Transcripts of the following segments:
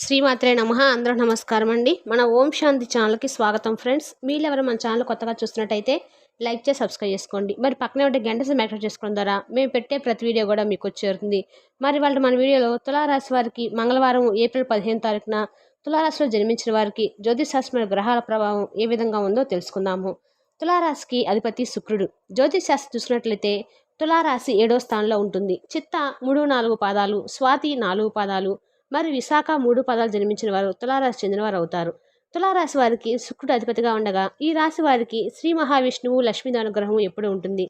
శ్రీమాత్రే నమః. అందరూ నమస్కారం అండి. మన ఓం శాంతి ఛానల్కి స్వాగతం ఫ్రెండ్స్. మీరెవరు మన ఛానల్ కొత్తగా చూస్తున్నట్టయితే లైక్ చేసి సబ్స్క్రైబ్ చేసుకోండి. మరి పక్కనే ఉంటే గంట సేపు యాక్టివేట్ చేసుకోవడం ద్వారా మేము పెట్టే ప్రతి వీడియో కూడా మీకు చేరుతుంది. మరి వాళ్ళ మన వీడియోలో తులారాశి వారికి మంగళవారం ఏప్రిల్ 15 తారీఖున తులారాశిలో జన్మించిన వారికి జ్యోతిశాస్త్రమైన గ్రహాల ప్రభావం ఏ విధంగా ఉందో తెలుసుకుందాము. తులారాశికి అధిపతి శుక్రుడు. జ్యోతిశాస్త్రం చూసినట్లయితే తులారాశి 7వ స్థానంలో ఉంటుంది. చిత్త 3-4 పాదాలు, స్వాతి 4 పాదాలు, మరి విశాఖ 3 పదాలు జన్మించిన వారు తులారాశి చెందినవారు అవుతారు. తులారాశి వారికి శుక్రుడు అధిపతిగా ఉండగా ఈ రాశి వారికి శ్రీ మహావిష్ణువు లక్ష్మీ అనుగ్రహం ఎప్పుడు ఉంటుంది.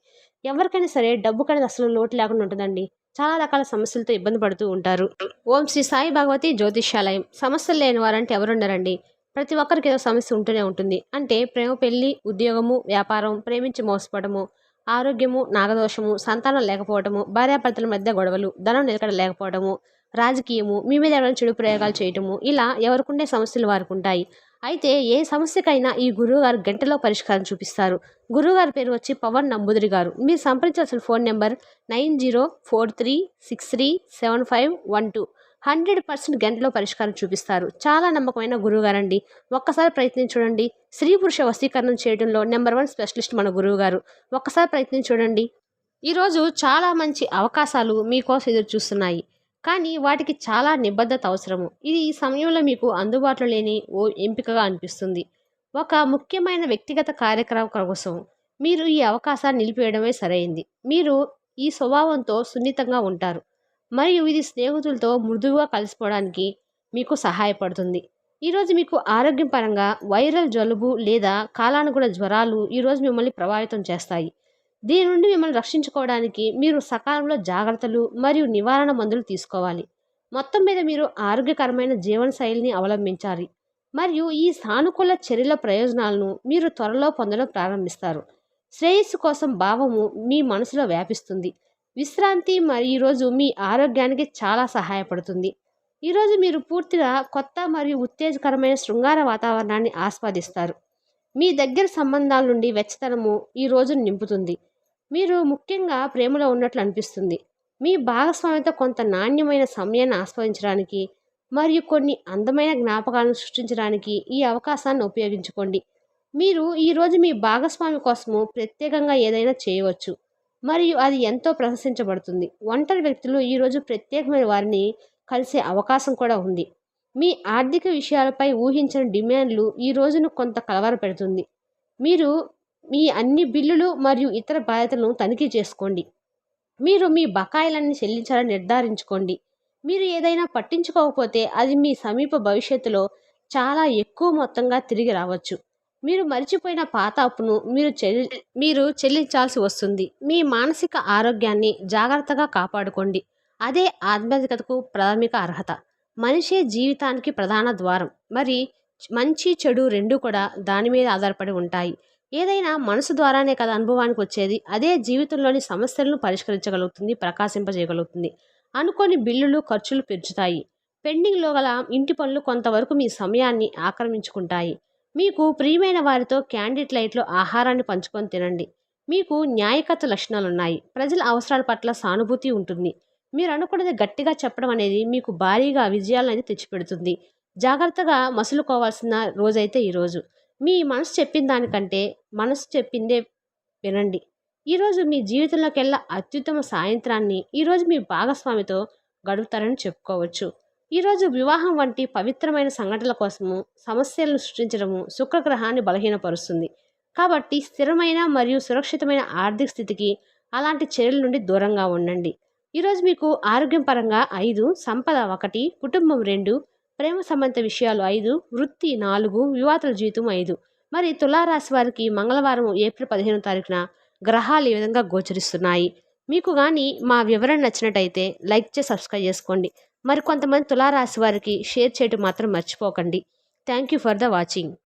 ఎవరికైనా సరే డబ్బు కనేది అసలు లోటు లేకుండా ఉంటుందండి. చాలా రకాల సమస్యలతో ఇబ్బంది పడుతూ ఉంటారు. ఓం శ్రీ సాయి భగవతి జ్యోతిష్యాలయం. సమస్యలు లేని వారంటే ఎవరుండరండి. ప్రతి ఒక్కరికి ఏదో సమస్య ఉంటూనే ఉంటుంది. అంటే ప్రేమ, పెళ్లి, ఉద్యోగము, వ్యాపారం, ప్రేమించి మోసపడము, ఆరోగ్యము, నాగదోషము, సంతానం లేకపోవడము, భార్యాభర్తల మధ్య గొడవలు, ధనం నిలకడ లేకపోవడము, రాజకీయము, మీ మీద ఎవరైనా చెడు ప్రయోగాలు చేయటము, ఇలా ఎవరికుండే సమస్యలు వారికి ఉంటాయి. అయితే ఏ సమస్యకైనా ఈ గురువుగారు గంటలో పరిష్కారం చూపిస్తారు. గురువుగారి పేరు వచ్చి పవన్ నంబూదిరి గారు. మీరు సంప్రదించాల్సిన ఫోన్ నెంబర్ 9043637512. 100% గంటలో పరిష్కారం చూపిస్తారు. చాలా నమ్మకమైన గురువుగారండి. ఒక్కసారి ప్రయత్నించి చూడండి. స్త్రీ పురుష వశీకరణం చేయడంలో నెంబర్ 1 స్పెషలిస్ట్ మన గురువుగారు. ఒక్కసారి ప్రయత్నించి చూడండి. ఈరోజు చాలా మంచి అవకాశాలు మీకోసం ఎదురు చూస్తున్నాయి. కానీ వాటికి చాలా నిబద్ధత అవసరము. ఇది ఈ సమయంలో మీకు అందుబాటులో లేని ఓ ఎంపికగా అనిపిస్తుంది. ఒక ముఖ్యమైన వ్యక్తిగత కార్యక్రమం కోసం మీరు ఈ అవకాశాన్ని నిలిపివేయడమే సరైంది. మీరు ఈ స్వభావంతో సున్నితంగా ఉంటారు మరియు ఇది స్నేహితులతో మృదువుగా కలిసిపోవడానికి మీకు సహాయపడుతుంది. ఈరోజు మీకు ఆరోగ్యం పరంగా వైరల్ జలుబు లేదా కాలానుగుణ జ్వరాలు ఈరోజు మిమ్మల్ని ప్రభావితం చేస్తాయి. దీని నుండి మిమ్మల్ని రక్షించుకోవడానికి మీరు సకాలంలో జాగ్రత్తలు మరియు నివారణ మందులు తీసుకోవాలి. మొత్తం మీద మీరు ఆరోగ్యకరమైన జీవనశైలిని అవలంబించాలి మరియు ఈ సానుకూల చర్యల ప్రయోజనాలను మీరు త్వరలో పొందడం ప్రారంభిస్తారు. శ్రేయస్సు కోసం భావము మీ మనసులో వ్యాపిస్తుంది. విశ్రాంతి మరి ఈరోజు మీ ఆరోగ్యానికి చాలా సహాయపడుతుంది. ఈరోజు మీరు పూర్తిగా కొత్త మరియు ఉత్తేజకరమైన శృంగార వాతావరణాన్ని ఆస్వాదిస్తారు. మీ దగ్గర సంబంధాల నుండి వెచ్చతనము ఈ రోజును నింపుతుంది. మీరు ముఖ్యంగా ప్రేమలో ఉన్నట్లు అనిపిస్తుంది. మీ భాగస్వామితో కొంత నాణ్యమైన సమయాన్ని ఆస్వాదించడానికి మరియు కొన్ని అందమైన జ్ఞాపకాలను సృష్టించడానికి ఈ అవకాశాన్ని ఉపయోగించుకోండి. మీరు ఈరోజు మీ భాగస్వామి కోసము ప్రత్యేకంగా ఏదైనా చేయవచ్చు మరియు అది ఎంతో ప్రశంసించబడుతుంది. ఒంటరి వ్యక్తులు ఈరోజు ప్రత్యేకమైన వారిని కలిసే అవకాశం కూడా ఉంది. మీ ఆర్థిక విషయాలపై ఊహించిన డిమాండ్లు ఈ రోజును కొంత కలవరపెడుతుంది. మీరు మీ అన్ని బిల్లులు మరియు ఇతర బాధ్యతలను తనిఖీ చేసుకోండి. మీరు మీ బకాయిలన్నీ చెల్లించాలని నిర్ధారించుకోండి. మీరు ఏదైనా పట్టించుకోకపోతే అది మీ సమీప భవిష్యత్తులో చాలా ఎక్కువ మొత్తంగా తిరిగి రావచ్చు. మీరు మర్చిపోయిన పాత అప్పును మీరు చెల్లించాల్సి వస్తుంది. మీ మానసిక ఆరోగ్యాన్ని జాగ్రత్తగా కాపాడుకోండి. అదే ఆధ్యాత్మికతకు ప్రాథమిక అర్హత. మనిషే జీవితానికి ప్రధాన ద్వారం. మరి మంచి చెడు రెండూ కూడా దాని మీద ఆధారపడి ఉంటాయి. ఏదైనా మనసు ద్వారానే కదా అనుభవానికి వచ్చేది. అదే జీవితంలోని సమస్యలను పరిష్కరించగలుగుతుంది, ప్రకాశింపజేయగలుగుతుంది. అనుకోని బిల్లులు, ఖర్చులు పెంచుతాయి. పెండింగ్లో గల ఇంటి పనులు కొంతవరకు మీ సమయాన్ని ఆక్రమించుకుంటాయి. మీకు ప్రియమైన వారితో క్యాండిడ్ లైట్లో ఆహారాన్ని పంచుకొని తినండి. మీకు న్యాయకత లక్షణాలున్నాయి. ప్రజల అవసరాల పట్ల సానుభూతి ఉంటుంది. మీరు అనుకున్నది గట్టిగా చెప్పడం అనేది మీకు భారీగా విజయాలను తెచ్చిపెడుతుంది. జాగ్రత్తగా మసులుకోవాల్సిన రోజైతే ఈరోజు. మీ మనసు చెప్పిన దానికంటే మనసు చెప్పిందే వినండి. ఈరోజు మీ జీవితంలోకెల్లా అత్యుత్తమ సాయంత్రాన్ని ఈరోజు మీ భాగస్వామితో గడుపుతారని చెప్పుకోవచ్చు. ఈరోజు వివాహం వంటి పవిత్రమైన సంఘటనల కోసము సమస్యలను సృష్టించడము శుక్రగ్రహాన్ని బలహీనపరుస్తుంది. కాబట్టి స్థిరమైన మరియు సురక్షితమైన ఆర్థిక స్థితికి అలాంటి చర్యల నుండి దూరంగా ఉండండి. ఈరోజు మీకు ఆరోగ్యం పరంగా 5, సంపద 1, కుటుంబం 2, ప్రేమ సంబంధిత విషయాలు 5, వృత్తి 4, వివాహాల జీవితం 5. మరి తులారాశి వారికి మంగళవారం ఏప్రిల్ 15 తారీఖున గ్రహాలు ఈ విధంగా గోచరిస్తున్నాయి. మీకు కానీ మా వివరణ నచ్చినట్టయితే లైక్ చేసి సబ్స్క్రైబ్ చేసుకోండి. మరి కొంతమంది తులారాశి వారికి షేర్ చేయడం మాత్రం మర్చిపోకండి. Thank you for the watching.